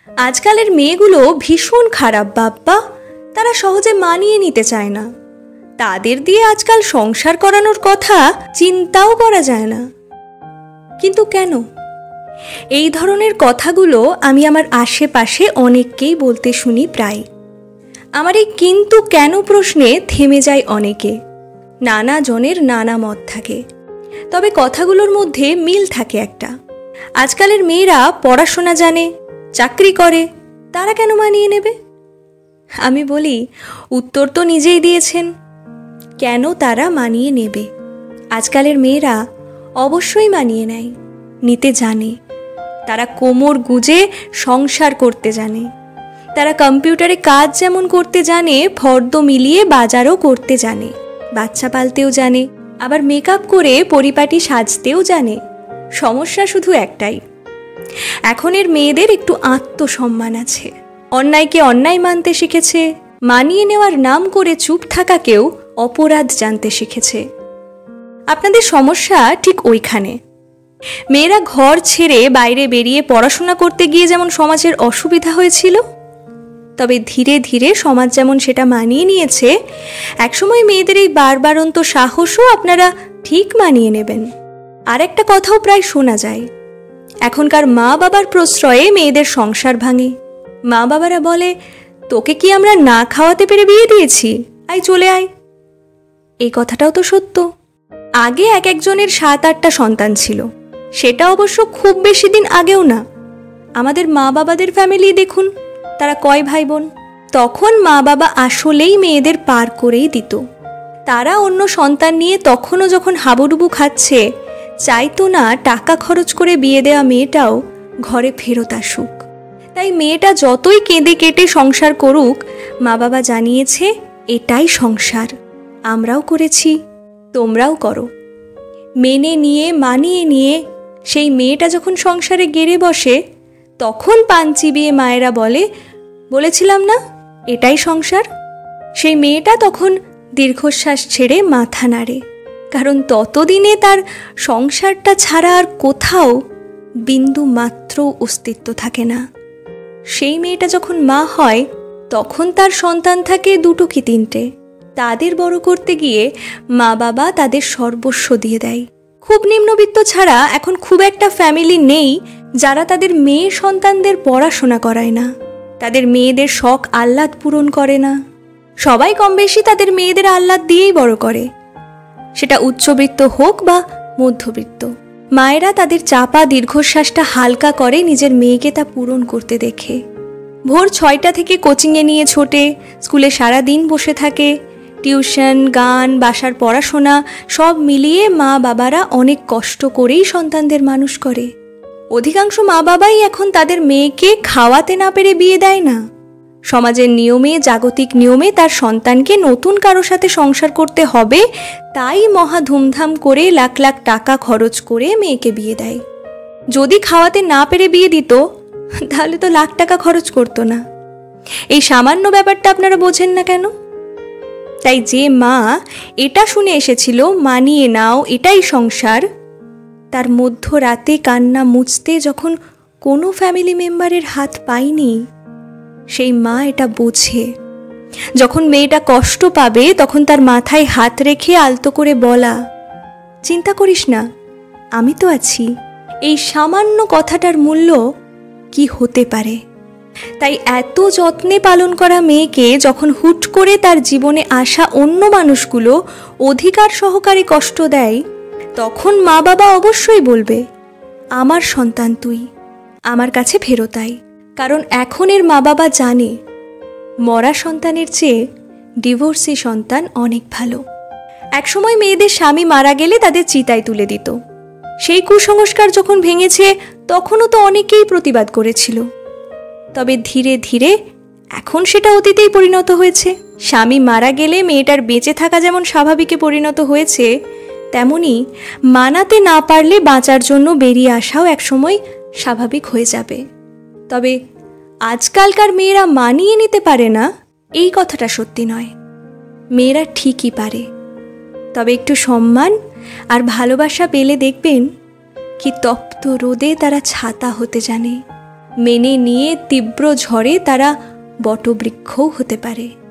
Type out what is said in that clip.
আজকালের মেয়েগুলো ভীষণ খারাপ বাপ্পা, তারা সহজে মানিয়ে নিতে চায় না। তাদের দিয়ে আজকাল সংসার করানোর কথা চিন্তাও করা যায় না। কিন্তু কেন? এই ধরনের কথাগুলো আমি আমার আশেপাশে অনেককেই বলতে শুনি প্রায়। আমার এই কিন্তু কেন প্রশ্নে থেমে যায় অনেকে। নানা জনের নানা মত থাকে, তবে কথাগুলোর মধ্যে মিল থাকে একটা। আজকালের মেয়েরা পড়াশোনা জানে, চাকরি করে, তারা কেন মানিয়ে নেবে? আমি বলি, উত্তর তো নিজেই দিয়েছেন। কেন তারা মানিয়ে নেবে? আজকালের মেয়েরা অবশ্যই মানিয়ে নেয়, নিতে জানে। তারা কোমর গুজে সংসার করতে জানে। তারা কম্পিউটারে কাজ যেমন করতে জানে, ফর্দ মিলিয়ে বাজারও করতে জানে, বাচ্চা পালতেও জানে, আবার মেকআপ করে পরিপাটি সাজতেও জানে। সমস্যা শুধু একটাই, এখনের মেয়েদের একটু আত্মসম্মান আছে। অন্যায়কে অন্যায় মানতে শিখেছে, মানিয়ে নেওয়ার নাম করে চুপ থাকাকেও অপরাধ জানতে শিখেছে। আপনাদের সমস্যা ঠিক ওইখানে। মেয়েরা ঘর ছেড়ে বাইরে বেরিয়ে পড়াশোনা করতে গিয়ে যেমন সমাজের অসুবিধা হয়েছিল, তবে ধীরে ধীরে সমাজ যেমন সেটা মানিয়ে নিয়েছে, একসময় মেয়েদের এই বারবারন্ত সাহসও আপনারা ঠিক মানিয়ে নেবেন। আর একটা কথাও প্রায় শোনা যায়, এখনকার মা বাবার প্রশ্রয়ে মেয়েদের সংসার ভাঙে। মা বাবারা বলে, তোকে কি আমরা না খাওয়াতে পেরে বিয়ে দিয়েছি, আয় চলে আয়। এই কথাটাও তো সত্য। আগে এক একজনের 7-8টা সন্তান ছিল, সেটা অবশ্য খুব বেশি দিন আগেও না। আমাদের মা বাবাদের ফ্যামিলি দেখুন, তারা কয় ভাই বোন। তখন মা বাবা আসলেই মেয়েদের পার করেই দিত। তারা অন্য সন্তান নিয়ে তখনও যখন হাবুডুবু খাচ্ছে, চাইতো না টাকা খরচ করে বিয়ে দেওয়া মেয়েটাও ঘরে ফেরত আসুক। তাই মেয়েটা যতই কেঁদে কেটে সংসার করুক, মা বাবা জানিয়েছে এটাই সংসার, আমরাও করেছি, তোমরাও করো। মেনে নিয়ে মানিয়ে নিয়ে সেই মেয়েটা যখন সংসারে গেড়ে বসে, তখন পান চিবিয়ে মায়েরা বলেছিলাম না এটাই সংসার। সেই মেয়েটা তখন দীর্ঘশ্বাস ছেড়ে মাথা নাড়ে, কারণ ততদিনে তার সংসারটা ছাড়া আর কোথাও বিন্দু মাত্র অস্তিত্ব থাকে না। সেই মেয়েটা যখন মা হয়, তখন তার সন্তান থাকে 2 কি 3টে। তাদের বড় করতে গিয়ে মা বাবা তাদের সর্বস্ব দিয়ে দেয়। খুব নিম্নবিত্ত ছাড়া এখন খুব একটা ফ্যামিলি নেই যারা তাদের মেয়ে সন্তানদের পড়াশোনা করায় না, তাদের মেয়েদের শখ আহ্লাদ পূরণ করে না। সবাই কম বেশি তাদের মেয়েদের আহ্লাদ দিয়েই বড় করে, সেটা উচ্চবিত্ত হোক বা মধ্যবিত্ত। মায়েরা তাদের চাপা দীর্ঘশ্বাসটা হালকা করে নিজের মেয়েকে তা পূরণ করতে দেখে। ভোর 6টা থেকে কোচিংয়ে নিয়ে ছোটে, স্কুলে সারা দিন বসে থাকে, টিউশন, গান, বাসার পড়াশোনা সব মিলিয়ে মা বাবারা অনেক কষ্ট করেই সন্তানদের মানুষ করে। অধিকাংশ মা বাবাই এখন তাদের মেয়েকে খাওয়াতে না পেরে বিয়ে দেয় না। সমাজের নিয়মে, জাগতিক নিয়মে তার সন্তানকে নতুন কারো সাথে সংসার করতে হবে, তাই মহা ধুমধাম করে লাখ লাখ টাকা খরচ করে মেয়েকে বিয়ে দেয়। যদি খাওয়াতে না পেরে বিয়ে দিত, তাহলে তো লাখ টাকা খরচ করতো না। এই সামান্য ব্যাপারটা আপনারা বোঝেন না কেন? তাই যে মা এটা শুনে এসেছিল মানিয়ে নাও এটাই সংসার, তার মধ্যরাতে কান্না মুছতে যখন কোনো ফ্যামিলি মেম্বারের হাত পায়নি, সেই মা এটা বোঝে। যখন মেয়েটা কষ্ট পাবে, তখন তার মাথায় হাত রেখে আলতো করে বলা, চিন্তা করিস না, আমি তো আছি। এই সামান্য কথাটার মূল্য কি হতে পারে? তাই এত যত্নে পালন করা মেয়েকে যখন হুট করে তার জীবনে আসা অন্য মানুষগুলো অধিকার সহকারে কষ্ট দেয়, তখন মা বাবা অবশ্যই বলবে, আমার সন্তান তুই, আমার কাছে ফেরত আয়। কারণ এখনের মা বাবা জানে মরা সন্তানের চেয়ে ডিভোর্সি সন্তান অনেক ভালো। একসময় মেয়েদের স্বামী মারা গেলে তাদের চিতায় তুলে দিত। সেই কুসংস্কার যখন ভেঙেছে, তখনও তো অনেকেই প্রতিবাদ করেছিল। তবে ধীরে ধীরে এখন সেটা অতীতেই পরিণত হয়েছে। স্বামী মারা গেলে মেয়েটার বেঁচে থাকা যেমন স্বাভাবিকে পরিণত হয়েছে, তেমনি মানাতে না পারলে বাঁচার জন্য বেরিয়ে আসাও একসময় স্বাভাবিক হয়ে যাবে। তবে আজকালকার মেয়েরা মানিয়ে নিতে পারে না, এই কথাটা সত্যি নয়। মেয়েরা ঠিকই পারে, তবে একটু সম্মান আর ভালোবাসা পেলে দেখবেন কি তপ্ত রোদে তারা ছাতা হতে জানে। মেনে নিয়ে তীব্র ঝড়ে তারা বটবৃক্ষও হতে পারে।